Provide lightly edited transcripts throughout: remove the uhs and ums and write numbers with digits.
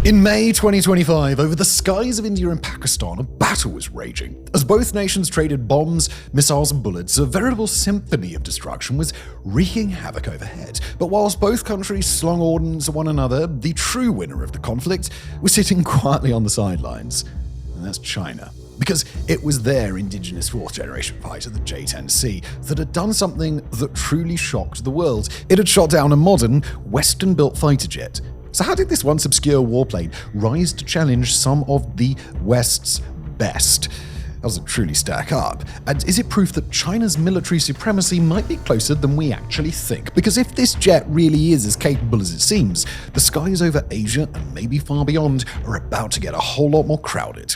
In May 2025, over the skies of India and Pakistan, a battle was raging. As both nations traded bombs, missiles, and bullets, a veritable symphony of destruction was wreaking havoc overhead. But whilst both countries slung ordnance at one another, the true winner of the conflict was sitting quietly on the sidelines. And that's China. Because it was their indigenous fourth-generation fighter, the J-10C, that had done something that truly shocked the world. It had shot down a modern, Western-built fighter jet. So how did this once obscure warplane rise to challenge some of the West's best? Does it truly stack up? And is it proof that China's military supremacy might be closer than we actually think? Because if this jet really is as capable as it seems, the skies over Asia and maybe far beyond are about to get a whole lot more crowded.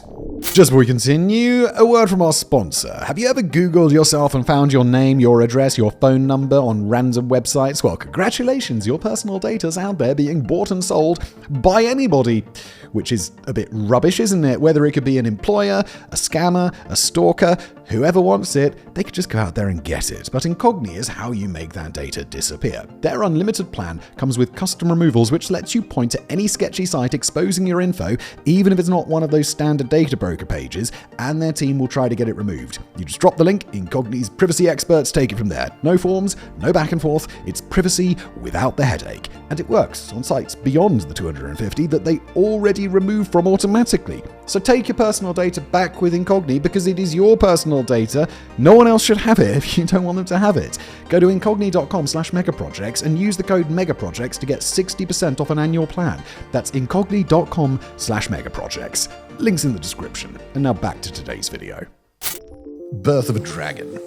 Just before we continue, a word from our sponsor. Have you ever Googled yourself and found your name, your address, your phone number on random websites? Well, congratulations, your personal data's out there being bought and sold by anybody. Which is a bit rubbish, isn't it? Whether it could be an employer, a scammer, a stalker, whoever wants it, they could just go out there and get it. But Incogni is how you make that data disappear. Their unlimited plan comes with custom removals, which lets you point to any sketchy site exposing your info, even if it's not one of those standard data broker pages, and their team will try to get it removed. You just drop the link, Incogni's privacy experts take it from there. No forms, no back and forth, it's privacy without the headache. And it works on sites beyond the 250 that they already remove from automatically. So take your personal data back with Incogni because it is your personal data. No one else should have it if you don't want them to have it. Go to incogni.com/megaprojects and use the code megaprojects to get 60% off an annual plan. That's incogni.com/megaprojects. Links in the description. And now back to today's video. Birth of a Dragon.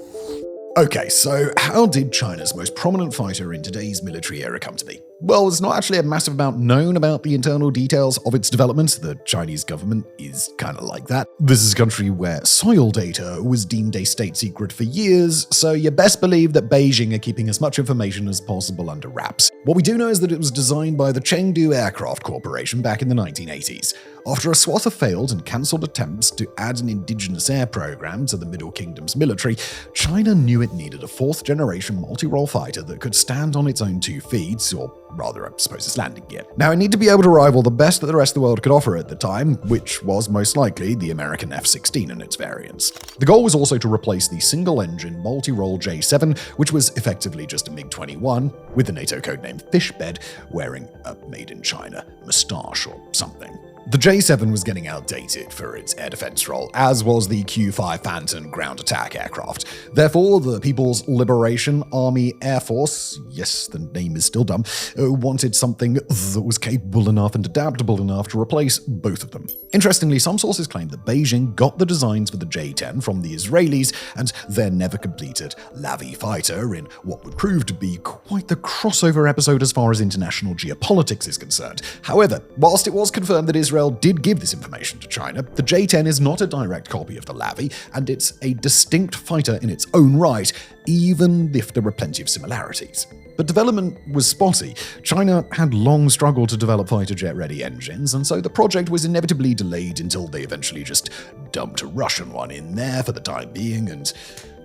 Okay, so how did China's most prominent fighter in today's military era come to be? Well, there's not actually a massive amount known about the internal details of its development. The Chinese government is kind of like that. This is a country where soil data was deemed a state secret for years, so you best believe that Beijing are keeping as much information as possible under wraps. What we do know is that it was designed by the Chengdu Aircraft Corporation back in the 1980s. After a swath of failed and cancelled attempts to add an indigenous air program to the Middle Kingdom's military, China knew it needed a fourth-generation multi-role fighter that could stand on its own 2 feet, or rather, I suppose it's landing gear. Now, it needed to be able to rival the best that the rest of the world could offer at the time, which was most likely the American F-16 and its variants. The goal was also to replace the single-engine, multi-role J-7, which was effectively just a MiG-21, with the NATO codename Fishbed, wearing a made-in-China moustache or something. The J-7 was getting outdated for its air defense role, as was the Q-5 Phantom ground attack aircraft. Therefore, the People's Liberation Army Air Force, yes, the name is still dumb, wanted something that was capable enough and adaptable enough to replace both of them. Interestingly, some sources claim that Beijing got the designs for the J-10 from the Israelis and their never-completed Lavi fighter in what would prove to be quite the crossover episode as far as international geopolitics is concerned. However, whilst it was confirmed that Israel did give this information to China, the J-10 is not a direct copy of the Lavi, and it's a distinct fighter in its own right, even if there were plenty of similarities. But development was spotty. China had long struggled to develop fighter jet-ready engines, and so the project was inevitably delayed until they eventually just dumped a Russian one in there for the time being and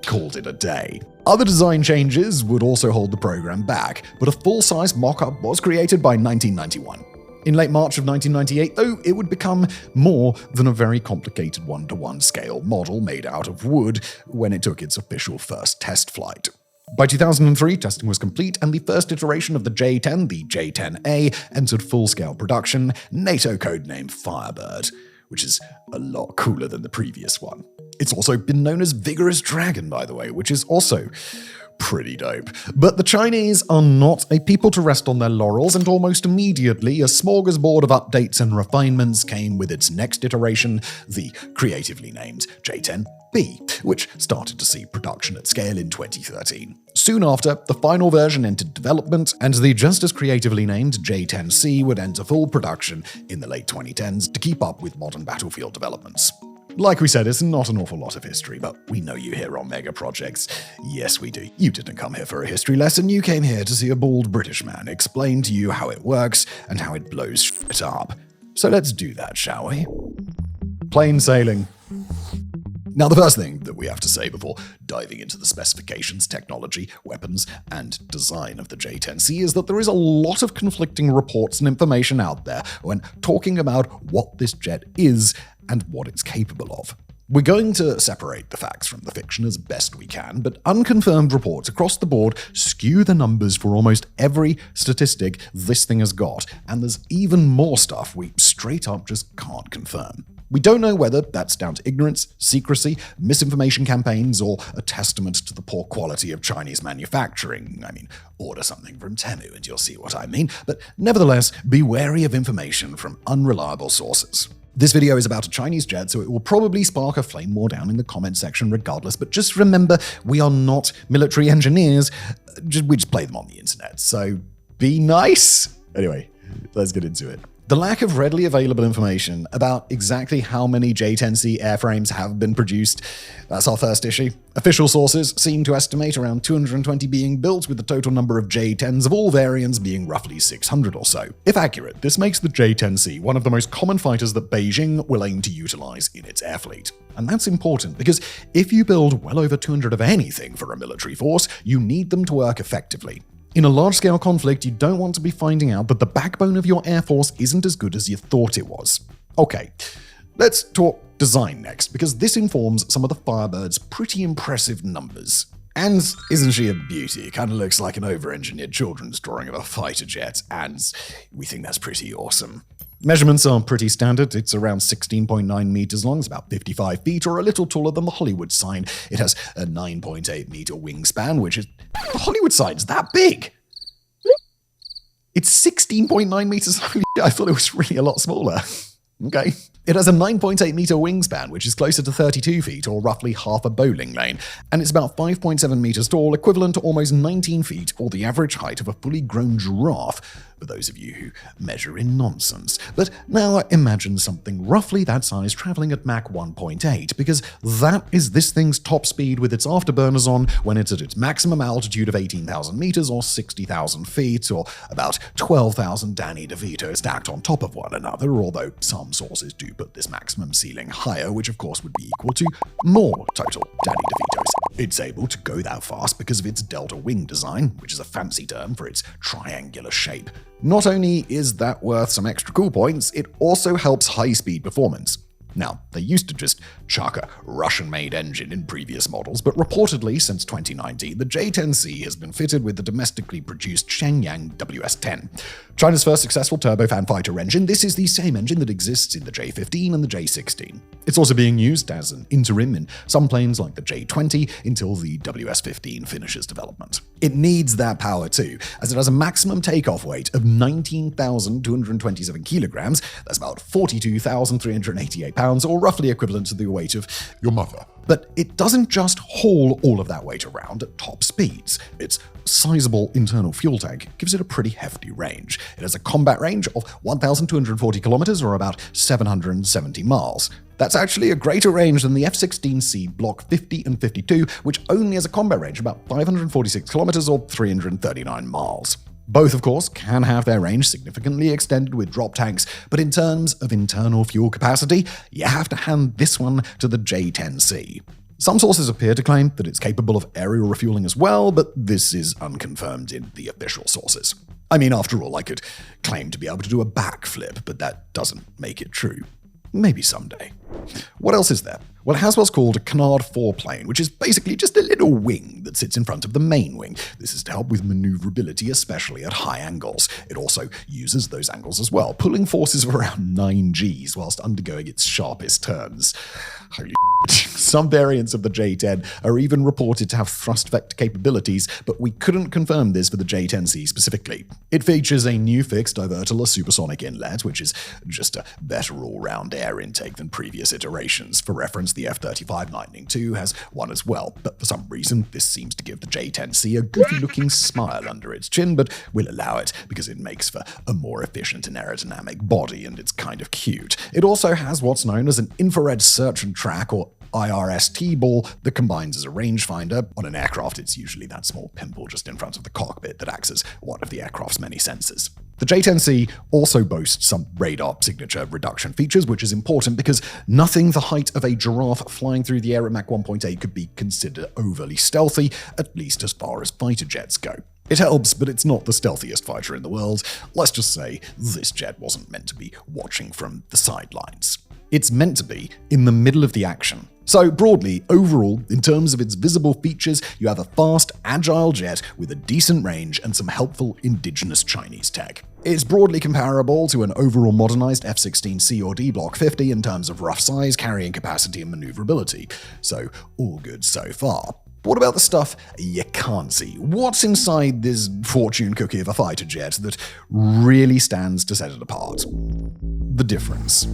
called it a day. Other design changes would also hold the program back, but a full-size mock-up was created by 1991. In late March of 1998, though, it would become more than a very complicated 1-to-1 scale model made out of wood when it took its official first test flight. By 2003, testing was complete, and the first iteration of the J-10, the J-10A, entered full-scale production, NATO codename Firebird, which is a lot cooler than the previous one. It's also been known as Vigorous Dragon, by the way, which is also pretty dope. But the Chinese are not a people to rest on their laurels, and almost immediately a smorgasbord of updates and refinements came with its next iteration, the creatively named J-10B, which started to see production at scale in 2013. Soon after, the final version entered development, and the just as creatively named J-10C would enter full production in the late 2010s to keep up with modern battlefield developments. Like we said, it's not an awful lot of history, but we know you here on Mega Projects. Yes, we do. You didn't come here for a history lesson, you came here to see a bald British man explain to you how it works and how it blows shit up. So let's do that, shall we? Plain sailing. Now, the first thing that we have to say before diving into the specifications, technology, weapons, and design of the J-10C is that there is a lot of conflicting reports and information out there when talking about what this jet is and what it's capable of. We're going to separate the facts from the fiction as best we can, but unconfirmed reports across the board skew the numbers for almost every statistic this thing has got, and there's even more stuff we straight up just can't confirm. We don't know whether that's down to ignorance, secrecy, misinformation campaigns, or a testament to the poor quality of Chinese manufacturing. I mean, order something from Temu and you'll see what I mean, but nevertheless, be wary of information from unreliable sources. This video is about a Chinese jet, so it will probably spark a flame war down in the comment section regardless, but just remember, we are not military engineers, we just play them on the internet, so be nice. Anyway, let's get into it. The lack of readily available information about exactly how many J-10C airframes have been produced, that's our first issue. Official sources seem to estimate around 220 being built, with the total number of J-10s of all variants being roughly 600 or so. If accurate, this makes the J-10C one of the most common fighters that Beijing will aim to utilize in its air fleet. And that's important because if you build well over 200 of anything for a military force, you need them to work effectively. In a large-scale conflict, you don't want to be finding out that the backbone of your air force isn't as good as you thought it was. Okay, let's talk design next, because this informs some of the Firebird's pretty impressive numbers. And isn't she a beauty? Kind of looks like an over-engineered children's drawing of a fighter jet, and we think that's pretty awesome. Measurements are pretty standard. It's around 16.9 meters long, it's about 55 feet, or a little taller than the Hollywood sign. It has a 9.8 meter wingspan, which is... The Hollywood sign's that big! It's 16.9 meters long. I thought it was really a lot smaller. Okay. It has a 9.8 meter wingspan, which is closer to 32 feet, or roughly half a bowling lane, and it's about 5.7 meters tall, equivalent to almost 19 feet, or the average height of a fully grown giraffe, for those of you who measure in nonsense. But now imagine something roughly that size traveling at Mach 1.8, because that is this thing's top speed with its afterburners on when it's at its maximum altitude of 18,000 meters, or 60,000 feet, or about 12,000 Danny DeVito stacked on top of one another, although some sources do put this maximum ceiling higher, which of course would be equal to more total Danny DeVitos. It's able to go that fast because of its delta wing design, which is a fancy term for its triangular shape. Not only is that worth some extra cool points, it also helps high-speed performance. Now, they used to just chuck a Russian-made engine in previous models, but reportedly, since 2019, the J-10C has been fitted with the domestically produced Shenyang WS-10. China's first successful turbofan fighter engine, this is the same engine that exists in the J-15 and the J-16. It's also being used as an interim in some planes like the J-20 until the WS-15 finishes development. It needs that power too, as it has a maximum takeoff weight of 19,227 kilograms, that's about 42,388 pounds, or roughly equivalent to the weight of your mother. But it doesn't just haul all of that weight around at top speeds. Its sizable internal fuel tank gives it a pretty hefty range. It has a combat range of 1,240 kilometers, or about 770 miles. That's actually a greater range than the F-16C Block 50 and 52, which only has a combat range of about 546 kilometers, or 339 miles. Both, of course, can have their range significantly extended with drop tanks, but in terms of internal fuel capacity, you have to hand this one to the J-10C. Some sources appear to claim that it's capable of aerial refueling as well, but this is unconfirmed in the official sources. I mean, after all, I could claim to be able to do a backflip, but that doesn't make it true. Maybe someday. What else is there? Well, it has what's called a canard foreplane, which is basically just a little wing that sits in front of the main wing. This is to help with maneuverability, especially at high angles. It also uses those angles as well, pulling forces of around 9 Gs whilst undergoing its sharpest turns. Holy Some variants of the J-10 are even reported to have thrust vector capabilities, but we couldn't confirm this for the J-10C specifically. It features a new fixed diverterless supersonic inlet, which is just a better all-round air intake than previous iterations. For reference, the F-35 Lightning II has one as well, but for some reason, this seems to give the J-10C a goofy-looking smile under its chin, but we'll allow it because it makes for a more efficient and aerodynamic body, and it's kind of cute. It also has what's known as an infrared search and track, or IRST ball that combines as a rangefinder. On an aircraft, it's usually that small pimple just in front of the cockpit that acts as one of the aircraft's many sensors. The J-10C also boasts some radar signature reduction features, which is important because nothing the height of a giraffe flying through the air at Mach 1.8 could be considered overly stealthy, at least as far as fighter jets go. It helps, but it's not the stealthiest fighter in the world. Let's just say this jet wasn't meant to be watching from the sidelines. It's meant to be in the middle of the action. So broadly, overall, in terms of its visible features, you have a fast, agile jet with a decent range and some helpful indigenous Chinese tech. It's broadly comparable to an overall modernized F-16C or D Block 50 in terms of rough size, carrying capacity, and maneuverability. So all good so far. But what about the stuff you can't see? What's inside this fortune cookie of a fighter jet that really stands to set it apart? The difference.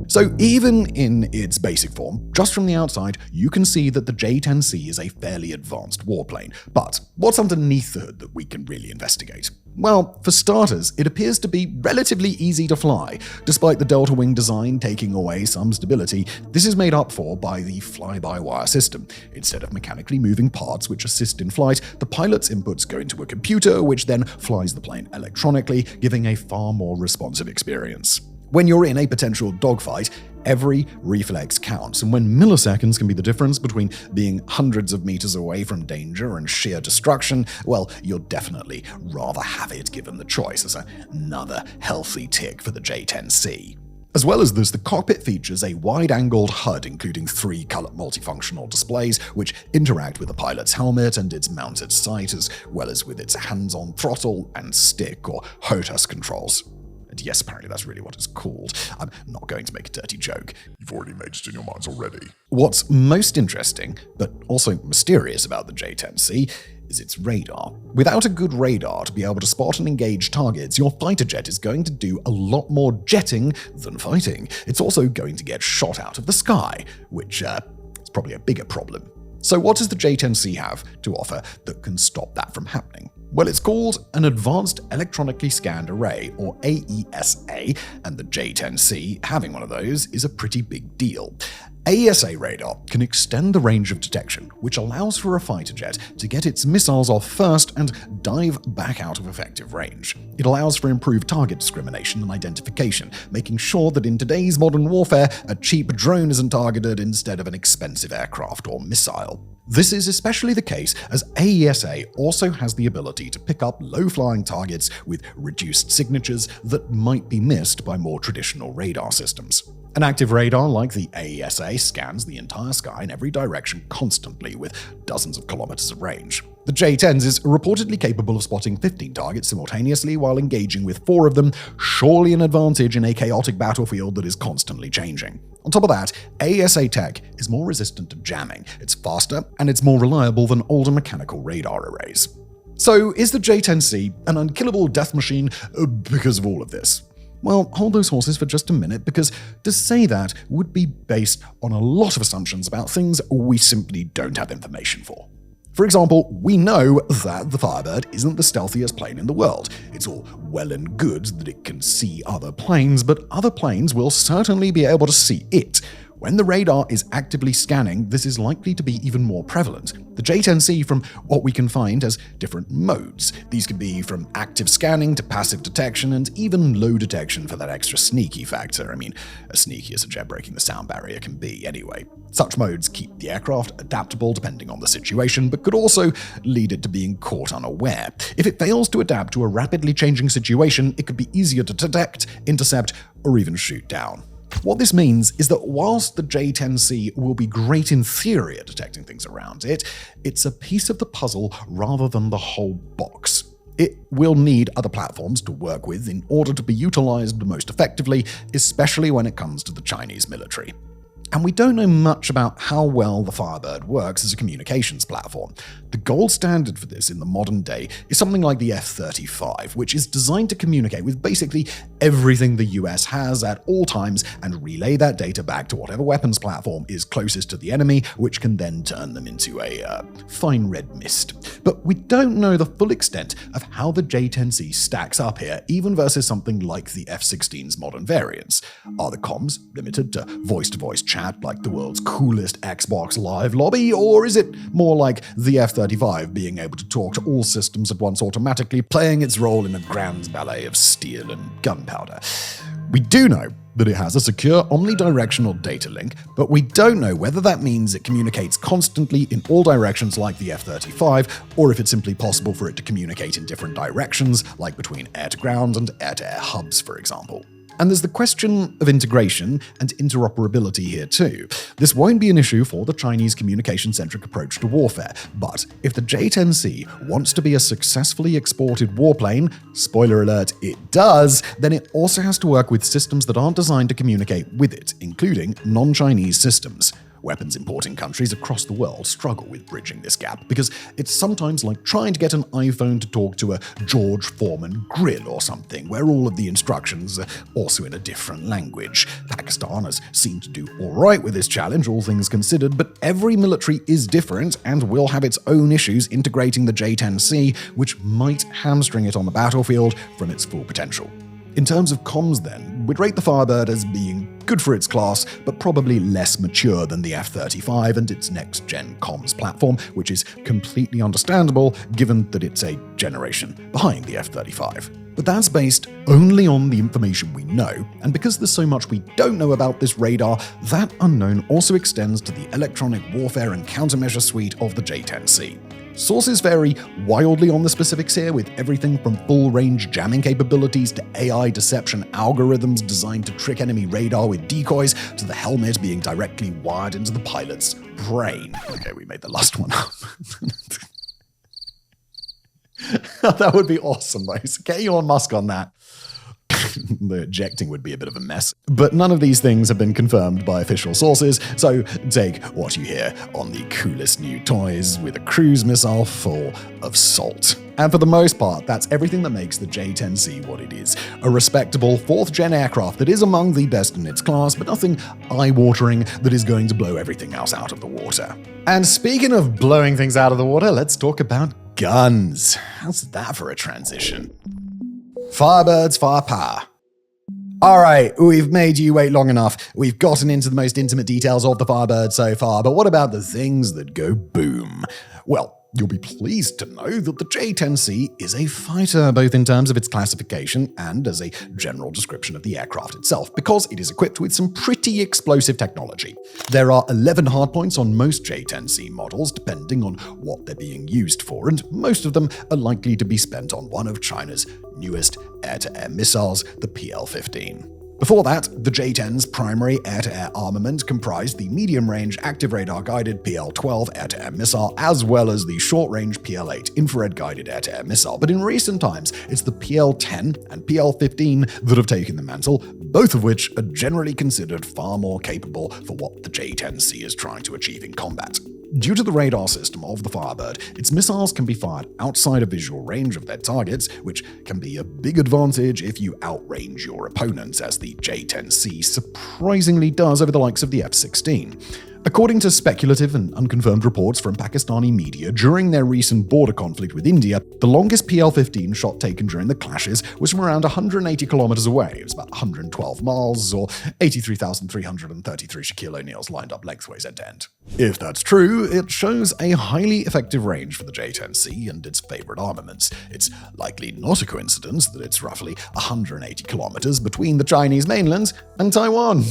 So even in its basic form, just from the outside, you can see that the J-10C is a fairly advanced warplane. But what's underneath the hood that we can really investigate? Well, for starters, it appears to be relatively easy to fly. Despite the delta wing design taking away some stability, this is made up for by the fly-by-wire system. Instead of mechanically moving parts which assist in flight, the pilot's inputs go into a computer which then flies the plane electronically, giving a far more responsive experience. When you're in a potential dogfight, every reflex counts, and when milliseconds can be the difference between being hundreds of meters away from danger and sheer destruction, well, you'll definitely rather have it given the choice as another healthy tick for the J-10C. As well as this, the cockpit features a wide-angled HUD including 3 color multifunctional displays which interact with the pilot's helmet and its mounted sight, as well as with its hands-on throttle and stick or HOTAS controls. And yes, apparently that's really what it's called. I'm not going to make a dirty joke. You've already made it in your minds already. What's most interesting, but also mysterious about the J-10C, is its radar. Without a good radar to be able to spot and engage targets, your fighter jet is going to do a lot more jetting than fighting. It's also going to get shot out of the sky, which is probably a bigger problem. So what does the J-10C have to offer that can stop that from happening? Well, it's called an Advanced Electronically Scanned Array, or AESA, and the J-10C having one of those is a pretty big deal. AESA radar can extend the range of detection, which allows for a fighter jet to get its missiles off first and dive back out of effective range. It allows for improved target discrimination and identification, making sure that in today's modern warfare, a cheap drone isn't targeted instead of an expensive aircraft or missile. This is especially the case as AESA also has the ability to pick up low-flying targets with reduced signatures that might be missed by more traditional radar systems. An active radar like the AESA scans the entire sky in every direction constantly with dozens of kilometers of range. The J-10s is reportedly capable of spotting 15 targets simultaneously while engaging with 4 of them, surely an advantage in a chaotic battlefield that is constantly changing. On top of that, AESA tech is more resistant to jamming, it's faster, and it's more reliable than older mechanical radar arrays. So is the J-10C an unkillable death machine because of all of this? Well, hold those horses for just a minute, because to say that would be based on a lot of assumptions about things we simply don't have information for. For example, we know that the Firebird isn't the stealthiest plane in the world. It's all well and good that it can see other planes, but other planes will certainly be able to see it. When the radar is actively scanning, this is likely to be even more prevalent. The J-10C, from what we can find, has different modes. These could be from active scanning to passive detection, and even low detection for that extra sneaky factor. I mean, as sneaky as a jet breaking the sound barrier can be anyway. Such modes keep the aircraft adaptable depending on the situation, but could also lead it to being caught unaware. If it fails to adapt to a rapidly changing situation, it could be easier to detect, intercept, or even shoot down. What this means is that whilst the J-10C will be great in theory at detecting things around it, it's a piece of the puzzle rather than the whole box. It will need other platforms to work with in order to be utilized most effectively, especially when it comes to the Chinese military. And we don't know much about how well the Firebird works as a communications platform. The gold standard for this in the modern day is something like the F-35, which is designed to communicate with basically everything the US has at all times and relay that data back to whatever weapons platform is closest to the enemy, which can then turn them into a fine red mist. But we don't know the full extent of how the J-10C stacks up here, even versus something like the F-16's modern variants. Are the comms limited to voice-to-voice channels? chat like the world's coolest Xbox Live lobby, or is it more like the F-35 being able to talk to all systems at once automatically, playing its role in a grand ballet of steel and gunpowder? We do know that it has a secure omnidirectional data link, but we don't know whether that means it communicates constantly in all directions like the F-35, or if it's simply possible for it to communicate in different directions, like between air-to-ground and air-to-air hubs, for example. And there's the question of integration and interoperability here too. This won't be an issue for the Chinese communication-centric approach to warfare, but if the J-10C wants to be a successfully exported warplane, spoiler alert, it does, then it also has to work with systems that aren't designed to communicate with it, including non-Chinese systems. Weapons importing countries across the world struggle with bridging this gap because it's sometimes like trying to get an iPhone to talk to a George Foreman grill or something, where all of the instructions are also in a different language. Pakistan has seemed to do alright with this challenge, all things considered, but every military is different and will have its own issues integrating the J-10C, which might hamstring it on the battlefield from its full potential. In terms of comms then, we'd rate the Firebird as being good for its class, but probably less mature than the F-35 and its next-gen comms platform, which is completely understandable given that it's a generation behind the F-35. But that's based only on the information we know, and because there's so much we don't know about this radar, that unknown also extends to the electronic warfare and countermeasure suite of the J-10C. Sources vary wildly on the specifics here, with everything from full-range jamming capabilities to AI deception algorithms designed to trick enemy radar with decoys to the helmet being directly wired into the pilot's brain. Okay, we made the last one up. That would be awesome, though. So get Elon Musk on that. The ejecting would be a bit of a mess. But none of these things have been confirmed by official sources, so take what you hear on the coolest new toys with a cruise missile full of salt. And for the most part, that's everything that makes the J-10C what it is. A respectable 4th-gen aircraft that is among the best in its class, but nothing eye-watering that is going to blow everything else out of the water. And speaking of blowing things out of the water, let's talk about guns. How's that for a transition? Firebird's firepower. Alright, we've made you wait long enough. We've gotten into the most intimate details of the Firebird so far, but what about the things that go boom? Well, you'll be pleased to know that the J-10C is a fighter, both in terms of its classification and as a general description of the aircraft itself, because it is equipped with some pretty explosive technology. There are 11 hardpoints on most J-10C models, depending on what they're being used for, and most of them are likely to be spent on one of China's newest air-to-air missiles, the PL-15. Before that, the J-10's primary air-to-air armament comprised the medium-range active radar-guided PL-12 air-to-air missile, as well as the short-range PL-8 infrared-guided air-to-air missile. But in recent times, it's the PL-10 and PL-15 that have taken the mantle, both of which are generally considered far more capable for what the J-10C is trying to achieve in combat. Due to the radar system of the Firebird, its missiles can be fired outside of visual range of their targets, which can be a big advantage if you outrange your opponents, as the J-10C surprisingly does over the likes of the F-16. According to speculative and unconfirmed reports from Pakistani media, during their recent border conflict with India, the longest PL-15 shot taken during the clashes was from around 180 kilometers away. It was about 112 miles, or 83,333 Shaquille O'Neals lined up lengthways end to end. If that's true, it shows a highly effective range for the J-10C and its favorite armaments. It's likely not a coincidence that it's roughly 180 kilometers between the Chinese mainland and Taiwan.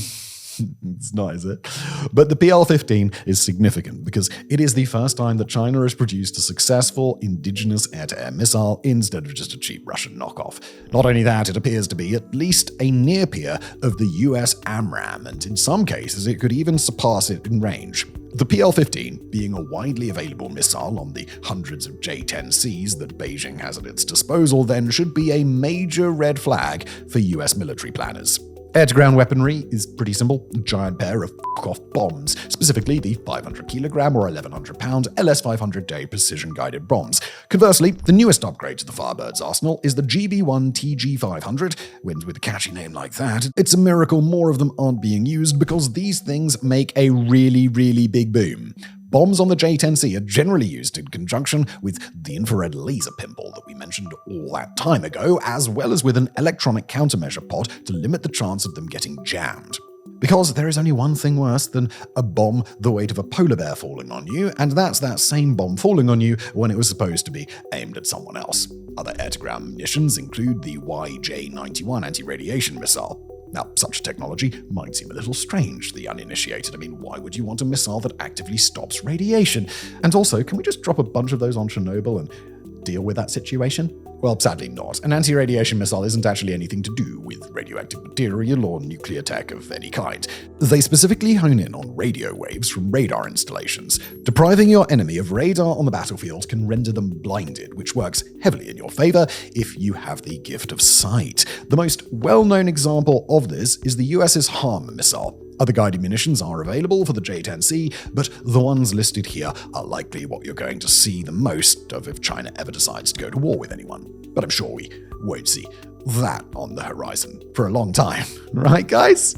It's not, is it? But the PL-15 is significant because it is the first time that China has produced a successful indigenous air-to-air missile instead of just a cheap Russian knockoff. Not only that, it appears to be at least a near peer of the US AMRAAM, and in some cases it could even surpass it in range. The PL-15, being a widely available missile on the hundreds of J-10Cs that Beijing has at its disposal, then should be a major red flag for US military planners. Air-to-ground weaponry is pretty simple: a giant pair of f***-off bombs, specifically the 500-kilogram or 1,100-pound LS-500-day precision-guided bombs. Conversely, the newest upgrade to the Firebird's arsenal is the GB-1 TG-500. With a catchy name like that, it's a miracle more of them aren't being used because these things make a really, really big boom. Bombs on the J-10C are generally used in conjunction with the infrared laser pimple that we mentioned all that time ago, as well as with an electronic countermeasure pod to limit the chance of them getting jammed. Because there is only one thing worse than a bomb the weight of a polar bear falling on you, and that's that same bomb falling on you when it was supposed to be aimed at someone else. Other air-to-ground munitions include the J-10C anti-radiation missile. Now, such technology might seem a little strange to the uninitiated. I mean, why would you want a missile that actively stops radiation? And also, can we just drop a bunch of those on Chernobyl and deal with that situation? Well, sadly not. An anti-radiation missile isn't actually anything to do with radioactive material or nuclear tech of any kind. They specifically hone in on radio waves from radar installations. Depriving your enemy of radar on the battlefield can render them blinded, which works heavily in your favor if you have the gift of sight. The most well-known example of this is the US's HARM missile. Other guided munitions are available for the J-10C, but the ones listed here are likely what you're going to see the most of if China ever decides to go to war with anyone. But I'm sure we won't see that on the horizon for a long time. Right, guys?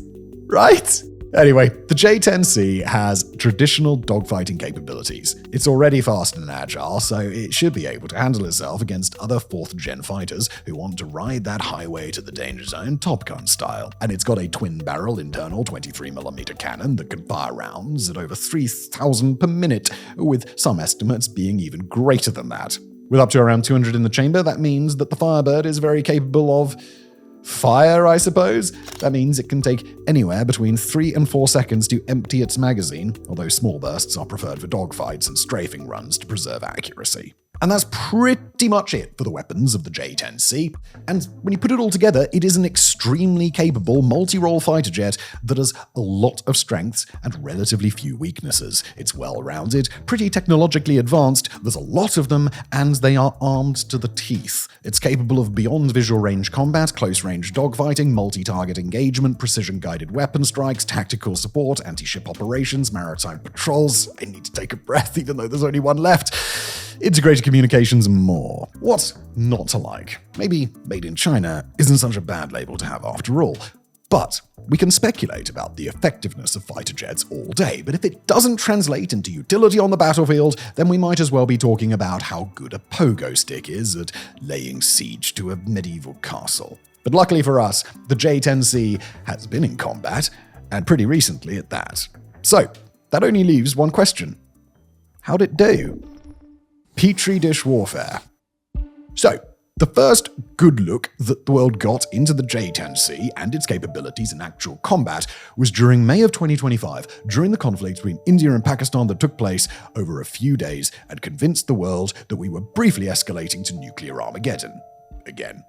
Right? Anyway, the J-10C has traditional dogfighting capabilities. It's already fast and agile, so it should be able to handle itself against other 4th-gen fighters who want to ride that highway to the danger zone Top Gun style. And it's got a twin-barrel internal 23mm cannon that can fire rounds at over 3,000 per minute, with some estimates being even greater than that. With up to around 200 in the chamber, that means that the Firebird is very capable of fire, I suppose. That means it can take anywhere between 3 and 4 seconds to empty its magazine, although small bursts are preferred for dogfights and strafing runs to preserve accuracy. And that's pretty much it for the weapons of the J-10C. And when you put it all together, it is an extremely capable multi-role fighter jet that has a lot of strengths and relatively few weaknesses. It's well-rounded, pretty technologically advanced, there's a lot of them, and they are armed to the teeth. It's capable of beyond visual range combat, close-range dogfighting, multi-target engagement, precision-guided weapon strikes, tactical support, anti-ship operations, maritime patrols. I need to take a breath even though there's only one left. Integrated communications and more. What's not to like? Maybe made in China isn't such a bad label to have after all. But we can speculate about the effectiveness of fighter jets all day, but if it doesn't translate into utility on the battlefield, then we might as well be talking about how good a pogo stick is at laying siege to a medieval castle. But luckily for us, the J-10C has been in combat, and pretty recently at that. So, that only leaves one question. How'd it do? Petri dish warfare. So, the first good look that the world got into the J-10C and its capabilities in actual combat was during May of 2025, during the conflict between India and Pakistan that took place over a few days and convinced the world that we were briefly escalating to nuclear Armageddon. Again.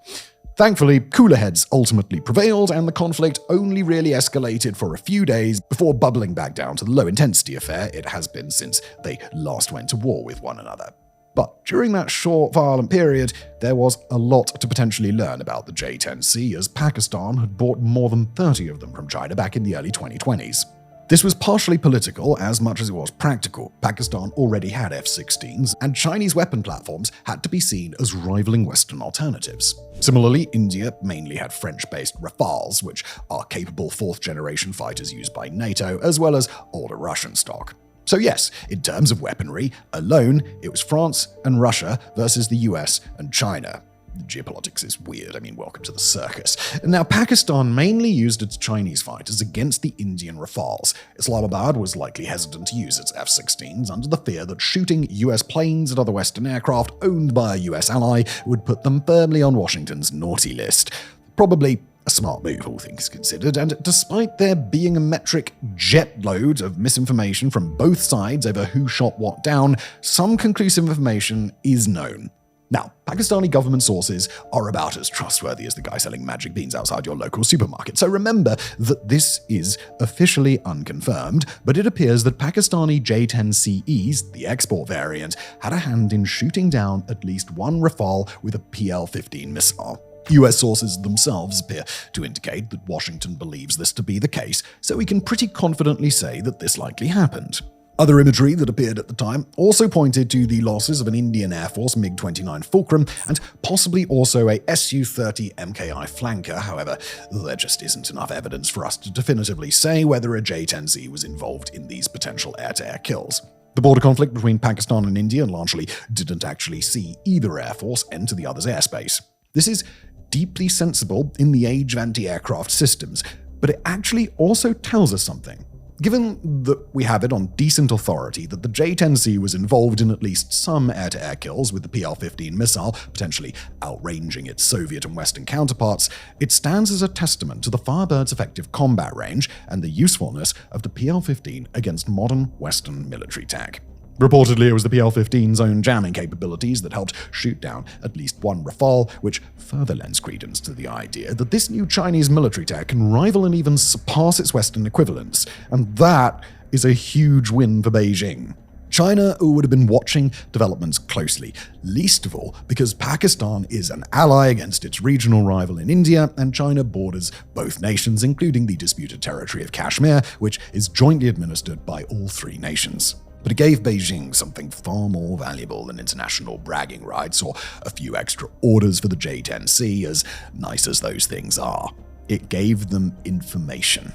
Thankfully, cooler heads ultimately prevailed, and the conflict only really escalated for a few days before bubbling back down to the low-intensity affair it has been since they last went to war with one another. But during that short, violent period, there was a lot to potentially learn about the J-10C, as Pakistan had bought more than 30 of them from China back in the early 2020s. This was partially political as much as it was practical. Pakistan already had F-16s, and Chinese weapon platforms had to be seen as rivaling Western alternatives. Similarly, India mainly had French-based Rafales, which are capable 4th-generation fighters used by NATO, as well as older Russian stock. So yes, in terms of weaponry alone, it was France and Russia versus the US and China. Geopolitics is weird, welcome to the circus. Now, Pakistan mainly used its Chinese fighters against the Indian Rafales. Islamabad was likely hesitant to use its F-16s under the fear that shooting US planes at other Western aircraft owned by a US ally would put them firmly on Washington's naughty list. Probably a smart move, all things considered, and despite there being a metric jet load of misinformation from both sides over who shot what down, some conclusive information is known. Now, Pakistani government sources are about as trustworthy as the guy selling magic beans outside your local supermarket, so remember that this is officially unconfirmed, but it appears that Pakistani J-10Cs, the export variant, had a hand in shooting down at least one Rafale with a PL-15 missile. US sources themselves appear to indicate that Washington believes this to be the case, so we can pretty confidently say that this likely happened. Other imagery that appeared at the time also pointed to the losses of an Indian Air Force MiG-29 Fulcrum and possibly also a Su-30 MKI flanker. However, there just isn't enough evidence for us to definitively say whether a J-10C was involved in these potential air-to-air kills. The border conflict between Pakistan and India largely didn't actually see either Air Force enter the other's airspace. This is deeply sensible in the age of anti-aircraft systems. but it actually also tells us something. Given that we have it on decent authority that the J-10C was involved in at least some air-to-air kills with the PL-15 missile, potentially outranging its Soviet and Western counterparts, it stands as a testament to the Firebird's effective combat range and the usefulness of the PL-15 against modern Western military tech. Reportedly, it was the PL-15's own jamming capabilities that helped shoot down at least one Rafale, which further lends credence to the idea that this new Chinese military tech can rival and even surpass its Western equivalents, and that is a huge win for Beijing. China would have been watching developments closely, least of all because Pakistan is an ally against its regional rival in India, and China borders both nations, including the disputed territory of Kashmir, which is jointly administered by all three nations. But it gave Beijing something far more valuable than international bragging rights or a few extra orders for the J-10C, as nice as those things are. It gave them information.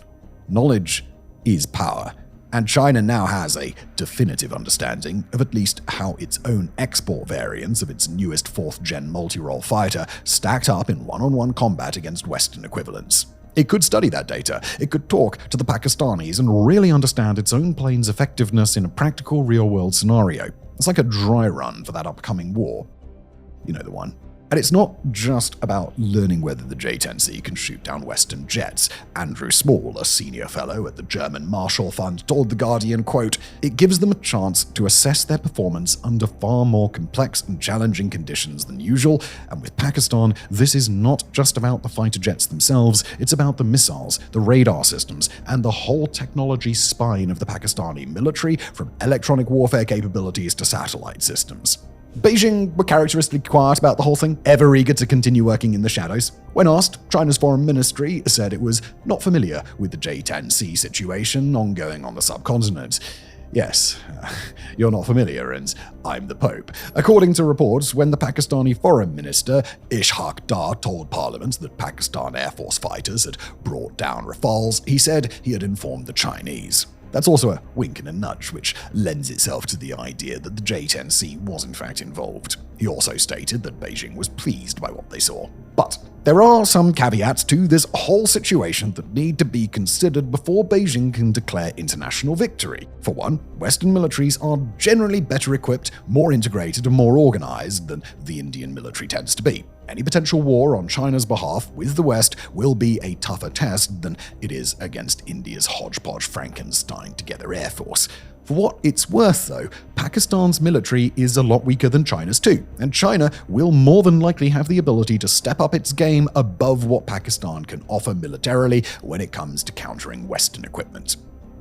Knowledge is power, and China now has a definitive understanding of at least how its own export variants of its newest 4th-gen multi-role fighter stacked up in one-on-one combat against Western equivalents. It could study that data, it could talk to the Pakistanis and really understand its own plane's effectiveness in a practical real-world scenario. It's like a dry run for that upcoming war. You know the one. And it's not just about learning whether the J-10C can shoot down Western jets. Andrew Small, a senior fellow at the German Marshall Fund, told The Guardian, quote, "It gives them a chance to assess their performance under far more complex and challenging conditions than usual, and with Pakistan, this is not just about the fighter jets themselves, it's about the missiles, the radar systems, and the whole technology spine of the Pakistani military, from electronic warfare capabilities to satellite systems." Beijing were characteristically quiet about the whole thing, ever eager to continue working in the shadows. When asked, China's foreign ministry said it was not familiar with the J-10C situation ongoing on the subcontinent. Yes, you're not familiar, and I'm the Pope. According to reports, when the Pakistani foreign minister Ishaq Dar told Parliament that Pakistan Air Force fighters had brought down Rafales, he said he had informed the Chinese. That's also a wink and a nudge, which lends itself to the idea that the J-10C was in fact involved. He also stated that Beijing was pleased by what they saw. But there are some caveats to this whole situation that need to be considered before Beijing can declare international victory. For one, Western militaries are generally better equipped, more integrated, and more organized than the Indian military tends to be. Any potential war on China's behalf with the West will be a tougher test than it is against India's hodgepodge Frankenstein-together air force. For what it's worth, though, Pakistan's military is a lot weaker than China's too, and China will more than likely have the ability to step up its game above what Pakistan can offer militarily when it comes to countering Western equipment.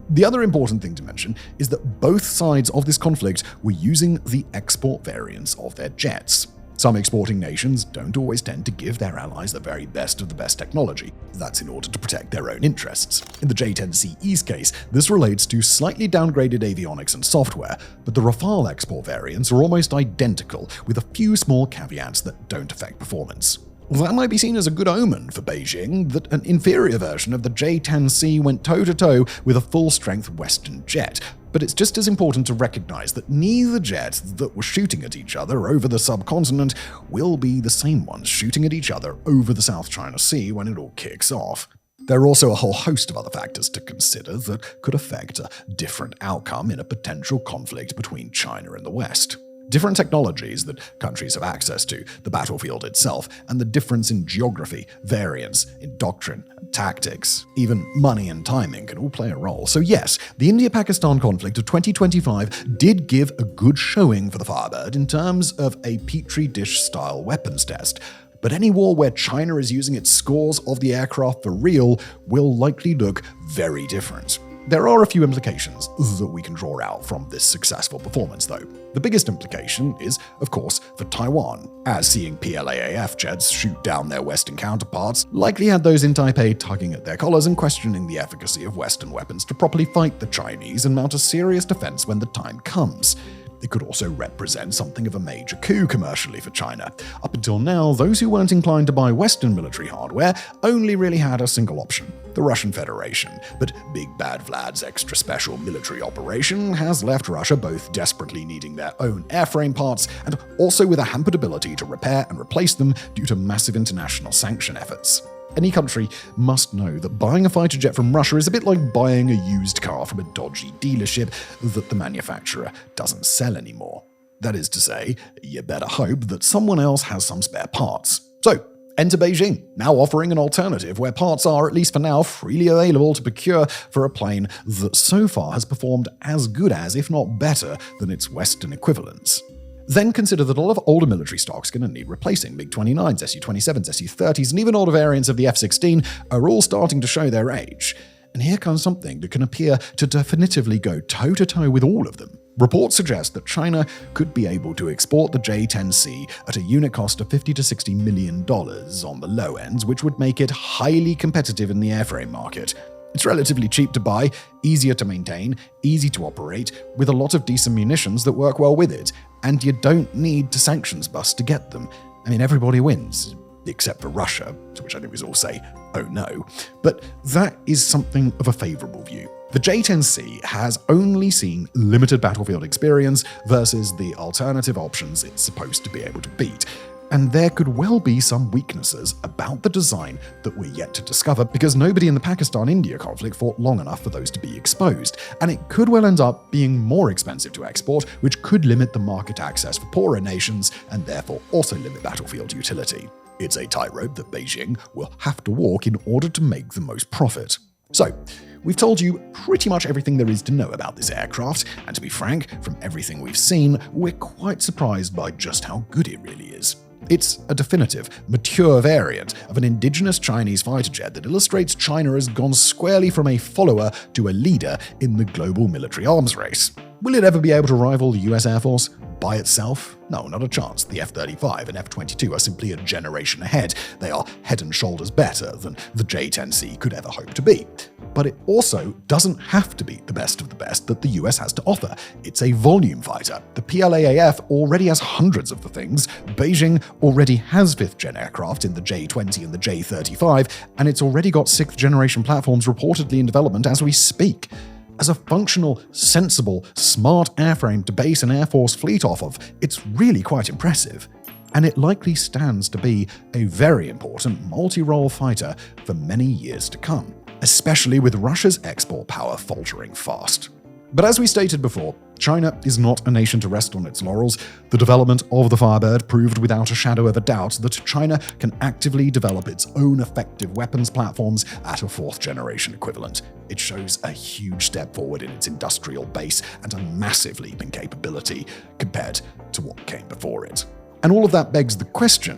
The other important thing to mention is that both sides of this conflict were using the export variants of their jets. Some exporting nations don't always tend to give their allies the very best of the best technology. That's in order to protect their own interests. In the J-10C's case, this relates to slightly downgraded avionics and software, but the Rafale export variants are almost identical, with a few small caveats that don't affect performance. That might be seen as a good omen for Beijing that an inferior version of the J-10C went toe-to-toe with a full-strength Western jet. But it's just as important to recognize that neither jet that were shooting at each other over the subcontinent will be the same ones shooting at each other over the South China Sea when it all kicks off. There are also a whole host of other factors to consider that could affect a different outcome in a potential conflict between China and the West. Different technologies that countries have access to, the battlefield itself, and the difference in geography, variance in doctrine and tactics, even money and timing can all play a role. So yes, the India-Pakistan conflict of 2025 did give a good showing for the Firebird in terms of a Petri dish-style weapons test. But any war where China is using its scores of the aircraft for real will likely look very different. There are a few implications that we can draw out from this successful performance, though. The biggest implication is, of course, for Taiwan, as seeing PLAAF jets shoot down their Western counterparts likely had those in Taipei tugging at their collars and questioning the efficacy of Western weapons to properly fight the Chinese and mount a serious defense when the time comes. It could also represent something of a major coup commercially for China. Up until now, those who weren't inclined to buy Western military hardware only really had a single option, the Russian Federation. But Big Bad Vlad's extra special military operation has left Russia both desperately needing their own airframe parts and also with a hampered ability to repair and replace them due to massive international sanction efforts. Any country must know that buying a fighter jet from Russia is a bit like buying a used car from a dodgy dealership that the manufacturer doesn't sell anymore. That is to say, you better hope that someone else has some spare parts. So, enter Beijing, now offering an alternative where parts are, at least for now, freely available to procure for a plane that so far has performed as good as, if not better, than its Western equivalents. Then consider that a lot of older military stock's going to need replacing. MiG-29s, Su-27s, Su-30s, and even older variants of the F-16 are all starting to show their age. And here comes something that can appear to definitively go toe-to-toe with all of them. Reports suggest that China could be able to export the J-10C at a unit cost of $50 to $60 million on the low ends, which would make it highly competitive in the airframe market. It's relatively cheap to buy, easier to maintain, easy to operate, with a lot of decent munitions that work well with it, and you don't need to sanctions bust to get them. I mean, everybody wins, except for Russia, to which I think we all say, oh no. But that is something of a favourable view. The J-10C has only seen limited battlefield experience versus the alternative options it's supposed to be able to beat. And there could well be some weaknesses about the design that we're yet to discover, because nobody in the Pakistan-India conflict fought long enough for those to be exposed. And it could well end up being more expensive to export, which could limit the market access for poorer nations and therefore also limit battlefield utility. It's a tightrope that Beijing will have to walk in order to make the most profit. So, we've told you pretty much everything there is to know about this aircraft, and to be frank, from everything we've seen, we're quite surprised by just how good it really is. It's a definitive, mature variant of an indigenous Chinese fighter jet that illustrates China has gone squarely from a follower to a leader in the global military arms race. Will it ever be able to rival the US Air Force? By itself? No, not a chance. The F-35 and F-22 are simply a generation ahead. They are head and shoulders better than the J-10C could ever hope to be. But it also doesn't have to be the best of the best that the US has to offer. It's a volume fighter. The PLAAF already has hundreds of the things. Beijing already has 5th-gen aircraft in the J-20 and the J-35, and it's already got 6th-generation platforms reportedly in development as we speak. As a functional, sensible, smart airframe to base an Air Force fleet off of, it's really quite impressive. And it likely stands to be a very important multi-role fighter for many years to come, especially with Russia's export power faltering fast. But as we stated before, China is not a nation to rest on its laurels. The development of the Firebird proved without a shadow of a doubt that China can actively develop its own effective weapons platforms at a 4th-generation equivalent. It shows a huge step forward in its industrial base and a massive leap in capability compared to what came before it. And all of that begs the question,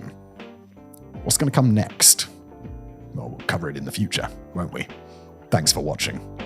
what's going to come next? Well, we'll cover it in the future, won't we? Thanks for watching.